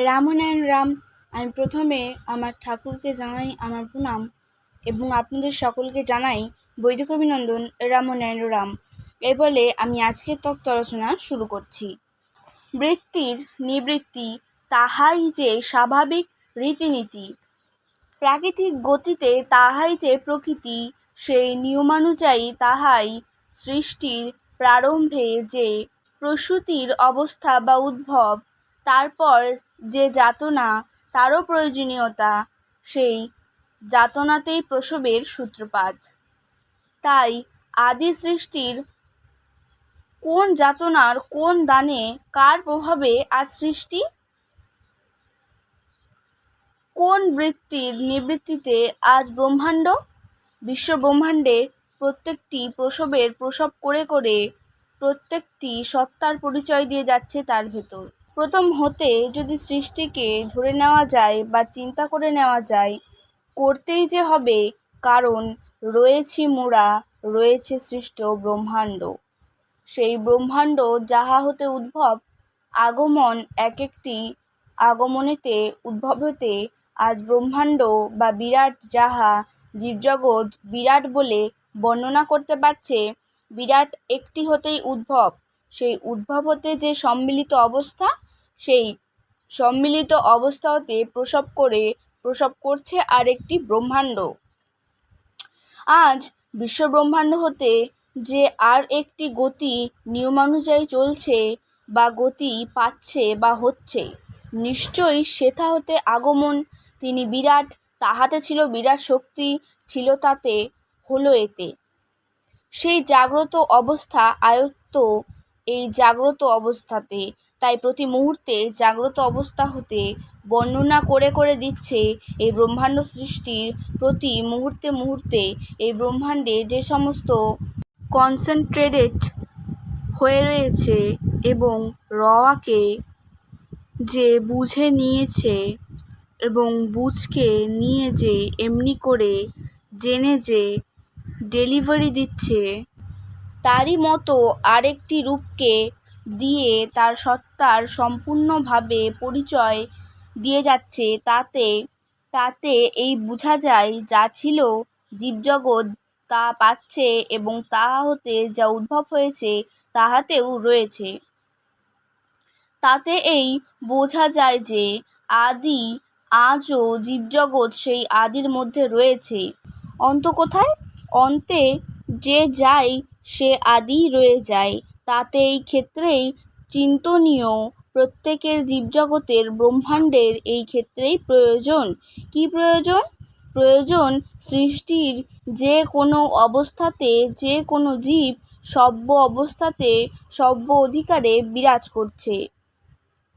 রামনারায়ণ রাম। আমি প্রথমে আমার ঠাকুরকে জানাই আমার প্রণাম এবং আপনাদের সকলকে জানাই বৈদিক অভিনন্দন। রামনারায়ণ রাম। এর বলে আমি আজকের তত্ত্ব আলোচনা শুরু করছি। বৃত্তির নিবৃত্তি তাহাই যে স্বাভাবিক রীতিনীতি, প্রাকৃতিক গতিতে তাহাই যে প্রকৃতি, সেই নিয়মানুযায়ী তাহাই সৃষ্টির প্রারম্ভে যে প্রসূতির অবস্থা বা উদ্ভব, তারপর যে যাতনা তারও প্রয়োজনীয়তা, সেই যাতনাতেই প্রসবের সূত্রপাত। তাই আদি সৃষ্টির কোন যাতনার কোন দানে কার প্রভাবে আজ সৃষ্টি, কোন বৃত্তির নিবৃত্তিতে আজ ব্রহ্মাণ্ড। বিশ্ব ব্রহ্মাণ্ডে প্রত্যেকটি প্রসব করে করে প্রত্যেকটি সত্তার পরিচয় দিয়ে যাচ্ছে তার ভেতর। প্রথম হতে যদি সৃষ্টিকে ধরে নেওয়া যায় বা চিন্তা করে নেওয়া যায়, করতেই যে হবে, কারণ রয়েছি মোরা, রয়েছে সৃষ্ট ব্রহ্মাণ্ড। সেই ব্রহ্মাণ্ড যাহা হতে উদ্ভব, আগমন এক একটি আগমনেতে উদ্ভব হতে আজ ব্রহ্মাণ্ড বা বিরাট, যাহা জীবজগৎ বিরাট বলে বর্ণনা করতে পারছে, বিরাট একটি হতেই উদ্ভব। সেই উদ্ভব হতে যে সম্মিলিত অবস্থা, সেই সম্মিলিত অবস্থা হতে প্রসব করছে আর একটি ব্রহ্মাণ্ড। আজ বিশ্ব ব্রহ্মাণ্ড হতে যে আর একটি গতি নিয়মানুযায়ী চলছে বা গতি পাচ্ছে বা হচ্ছে, নিশ্চয়ই সেথা হতে আগমন। তিনি বিরাট, তাহাতে ছিল বিরাট শক্তি, ছিল তাতে, হলো এতে। সেই জাগ্রত অবস্থা আয়ত্ত এই জাগ্রত অবস্থাতে, তাই প্রতি মুহূর্তে জাগ্রত অবস্থা হতে বর্ণনা করে করে দিচ্ছে এই ব্রহ্মাণ্ড সৃষ্টির প্রতি মুহূর্তে মুহূর্তে এই ব্রহ্মাণ্ডে যে সমস্ত কনসেন্ট্রেটেড হয়ে রয়েছে এবং রওয়াকে যে বুঝে নিয়েছে এবং বুঝকে নিয়ে যে এমনি করে জেনে যে ডেলিভারি দিচ্ছে, তারই মতো আরেকটি রূপকে দিয়ে তার সত্তার সম্পূর্ণভাবে পরিচয় দিয়ে যাচ্ছে। তাতে এই বোঝা যায়, যা ছিল জীবজগৎ তা পাচ্ছে এবং তাহা হতে যা উদ্ভব হয়েছে তাহাতেও রয়েছে। তাতে এই বোঝা যায় যে আজও জীবজগৎ সেই আদির মধ্যে রয়েছে। অন্ত কোথায়? অন্তে যে যায় সে আদিই রয়ে যায়। তাতে এই ক্ষেত্রেই চিন্তনীয়, প্রত্যেকের জীবজগতের ব্রহ্মাণ্ডের এই ক্ষেত্রেই প্রয়োজন। কি প্রয়োজন? প্রয়োজন সৃষ্টির যে কোনো অবস্থাতে যে কোনো জীব সব্য অবস্থাতে সব্য অধিকারে বিরাজ করছে।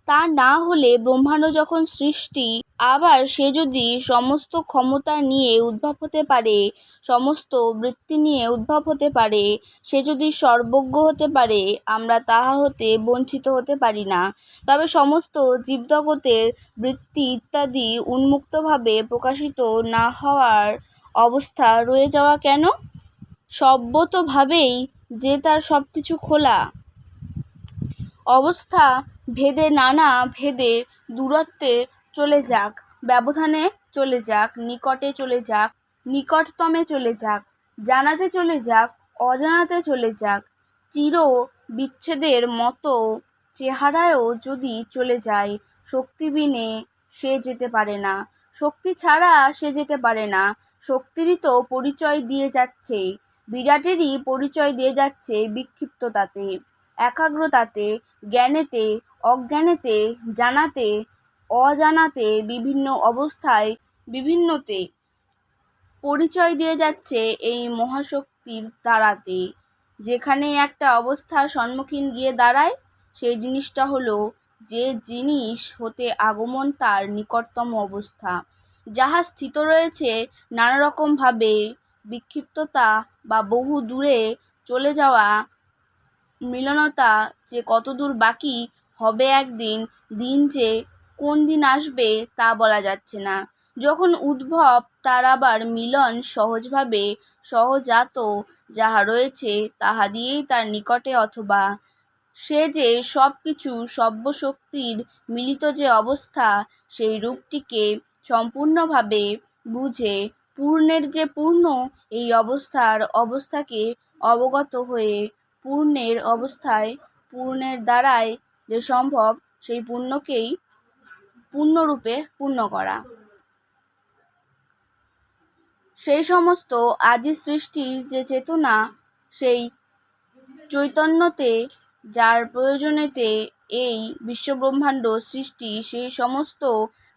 তা না হলে ব্রহ্মাণ্ড যখন সৃষ্টি, আবার সে যদি সমস্ত ক্ষমতা নিয়ে উদ্ভব হতে পারে, সমস্ত বৃত্তি নিয়ে উদ্ভব হতে পারে, সে যদি সর্বজ্ঞ হতে পারে, আমরা তাহা হতে বঞ্চিত হতে পারি না। তবে সমস্ত জীবজগতের বৃত্তি ইত্যাদি উন্মুক্তভাবে প্রকাশিত না হওয়ার অবস্থা রয়ে যাওয়া কেন? সর্বতোভাবেই যে তার সব কিছু খোলা। অবস্থা ভেদে নানা ভেদে দূরত্বে চলে যাক, ব্যবধানে চলে যাক, নিকটে চলে যাক, নিকটতমে চলে যাক, জানাতে চলে যাক, অজানাতে চলে যাক, চির বিচ্ছেদের মতো চেহারায়ও যদি চলে যায়, শক্তি বিনে সে যেতে পারে না, শক্তি ছাড়া সে যেতে পারে না। শক্তিরই তো পরিচয় দিয়ে যাচ্ছে, বিরাটেরই পরিচয় দিয়ে যাচ্ছে বিক্ষিপ্ততাতে, একাগ্রতাতে, জ্ঞানেতে, অজ্ঞানেতে, জানাতে, অজানাতে, বিভিন্ন অবস্থায় বিভিন্নতে পরিচয় দিয়ে যাচ্ছে এই মহাশক্তির দ্বারাতে। যেখানে একটা অবস্থার সম্মুখীন গিয়ে দাঁড়ায়, সেই জিনিসটা হলো যে জিনিস হতে আগমন তার নিকটতম অবস্থা, যাহা স্থিত রয়েছে নানা রকমভাবে বিক্ষিপ্ততা বা বহু দূরে চলে যাওয়া মিলনতা, যে কতদূর বাকি হবে একদিন, দিন যে কোন দিন আসবে তা বলা যাচ্ছে না। যখন উদ্ভব তার আবার মিলন সহজভাবে সহজাত যাহা রয়েছে তাহা দিয়েই তার নিকটে অথবা সে যে সব কিছু সর্বশক্তির মিলিত যে অবস্থা, সেই রূপটিকে সম্পূর্ণভাবে বুঝে পূর্ণের যে পূর্ণ, এই অবস্থাকে অবগত হয়ে পূর্ণের অবস্থায় পূর্ণের দ্বারাই যে সম্ভব, সেই পূর্ণকেই পূর্ণরূপে পূর্ণ করা। সেই সমস্ত আদি সৃষ্টির যে চেতনা, সেই চৈতন্যতে যার প্রয়োজনেতে এই বিশ্বব্রহ্মাণ্ড সৃষ্টি, সেই সমস্ত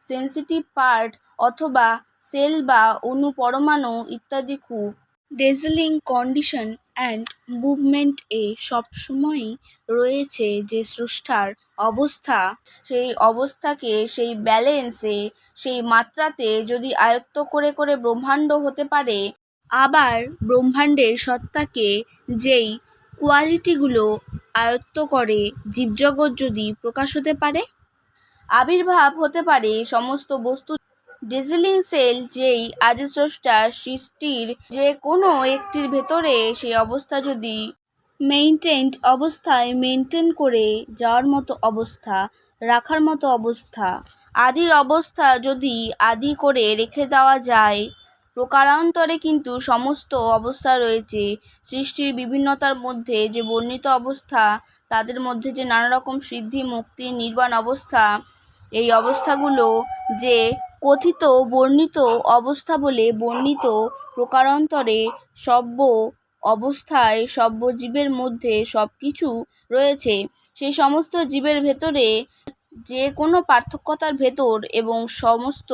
সেন্সিটিভ পার্ট অথবা সেল বা অণু, পরমাণু ইত্যাদি খুব ডেজলিং কন্ডিশন অ্যান্ড মুভমেন্টে সবসময়ই রয়েছে যে স্রষ্টার অবস্থা, সেই অবস্থাকে সেই ব্যালেন্সে, সেই মাত্রাতে যদি আয়ত্ত করে করে ব্রহ্মাণ্ড হতে পারে, আবার ব্রহ্মাণ্ডের সত্তাকে যেই কোয়ালিটিগুলো আয়ত্ত করে জীবজগৎ যদি প্রকাশ হতে পারে, আবির্ভাব হতে পারে সমস্ত বস্তু, ডেজলিং সেল যেই আদিস্রষ্টা সৃষ্টির যে কোনো একটির ভেতরে সেই অবস্থা যদি মেইনটেইনড অবস্থায় মেনটেন করে যাওয়ার মতো অবস্থা, রাখার মতো অবস্থা, আদির অবস্থা যদি আদি করে রেখে দেওয়া যায়, প্রকারান্তরে কিন্তু সমস্ত অবস্থা রয়েছে সৃষ্টির বিভিন্নতার মধ্যে যে বর্ণিত অবস্থা, তাদের মধ্যে যে নানা রকম সিদ্ধি, মুক্তি, নির্বাণ অবস্থা, এই অবস্থাগুলো যে কথিত বর্ণিত অবস্থা বলে বর্ণিত, প্রকারান্তরে সব্য অবস্থায় সব্য জীবের মধ্যে সব কিছু রয়েছে। সেই সমস্ত জীবের ভেতরে যে কোনো পার্থক্যতার ভেতর এবং সমস্ত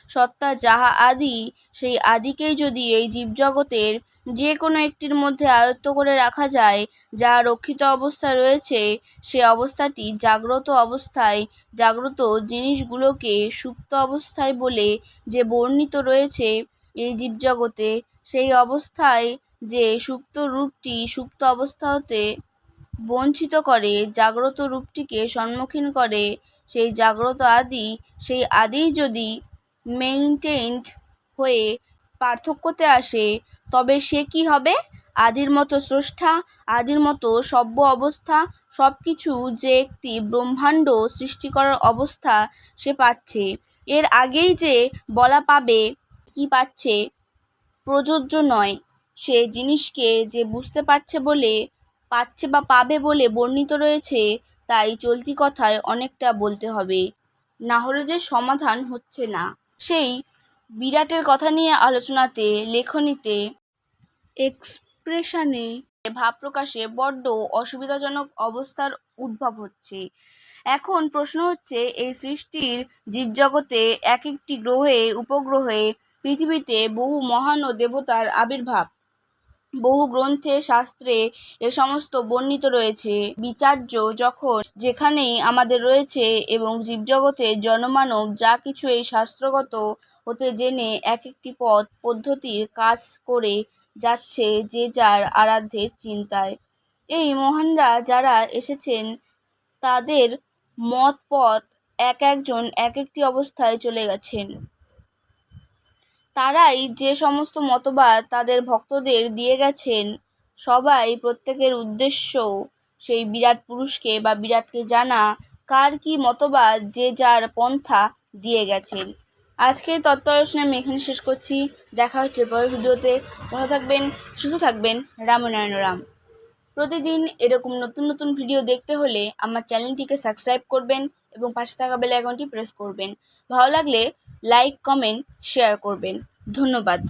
সত্তা যাহা আদি, সেই আদিকেই যদি এই জীবজগতের যে কোনো একটির মধ্যে আয়ত্ত করে রাখা যায়, যা রক্ষিত অবস্থা রয়েছে, সে অবস্থাটি জাগ্রত অবস্থায়, জাগ্রত জিনিসগুলোকে সুপ্ত অবস্থায় বলে যে বর্ণিত রয়েছে এই জীবজগতে, সেই অবস্থায় যে সুপ্ত রূপটি সুপ্ত অবস্থা হতে বঞ্চিত করে, জাগ্রত রূপটিকে সম্মুখীন করে, সেই জাগ্রত আদি, সেই আদি যদি মেইনটেইনড হয়ে পার্থক্যতে আসে, তবে সে কি হবে? আদির মতো স্রষ্টা, আদির মতো সব্য অবস্থা, সব কিছু যে একটি ব্রহ্মাণ্ড সৃষ্টি করার অবস্থা সে পাচ্ছে। এর আগেই যে বলা পাবে কি পাচ্ছে প্রযোজ্য নয়, সে জিনিসকে যে বুঝতে পারছে বলে পাচ্ছে বা পাবে বলে বর্ণিত রয়েছে, তাই চলতি কথায় অনেকটা বলতে হবে, না হলে যে সমাধান হচ্ছে না। সেই বিরাটের কথা নিয়ে আলোচনাতে, লেখনীতে, এক্সপ্রেশনে, ভাব প্রকাশে বড্ড অসুবিধাজনক অবস্থার উদ্ভব হচ্ছে। এখন প্রশ্ন হচ্ছে, এই সৃষ্টির জীবজগতে এক একটি গ্রহে, উপগ্রহে, পৃথিবীতে বহু মহান ও দেবতার আবির্ভাব, বহু গ্রন্থে, শাস্ত্রে এ সমস্ত বর্ণিত রয়েছে। বিচার্য যখন যেখানেই আমাদের রয়েছে এবং জীবজগতে জনমানব যা কিছু এই শাস্ত্রগত হতে জেনে এক একটি পথ পদ্ধতির কাজ করে যাচ্ছে যে যার আরাধ্যের চিন্তায়। এই মহানরা যারা এসেছেন, তাদের মত পথ এক একজন এক একটি অবস্থায় চলে গেছেন। তারাই যে সমস্ত মতবাদ তাদের ভক্তদের দিয়ে গেছেন, সবাই প্রত্যেকের উদ্দেশ্য সেই বিরাট পুরুষকে বা বিরাটকে জানা, কার কি মতবাদ যে যার পন্থা দিয়ে গেছেন। আজকে তত্ত্ব আলোচনা আমি এখানে শেষ করছি। দেখা হচ্ছে পরের ভিডিওতে। ভালো থাকবেন, সুস্থ থাকবেন। রামনারায়ণ রাম। প্রতিদিন এরকম নতুন নতুন ভিডিও দেখতে হলে আমার চ্যানেলটিকে সাবস্ক্রাইব করবেন এবং পাশে থাকা বেল আইকনটি প্রেস করবেন। ভালো লাগলে লাইক, কমেন্ট, শেয়ার করবেন। ধন্যবাদ।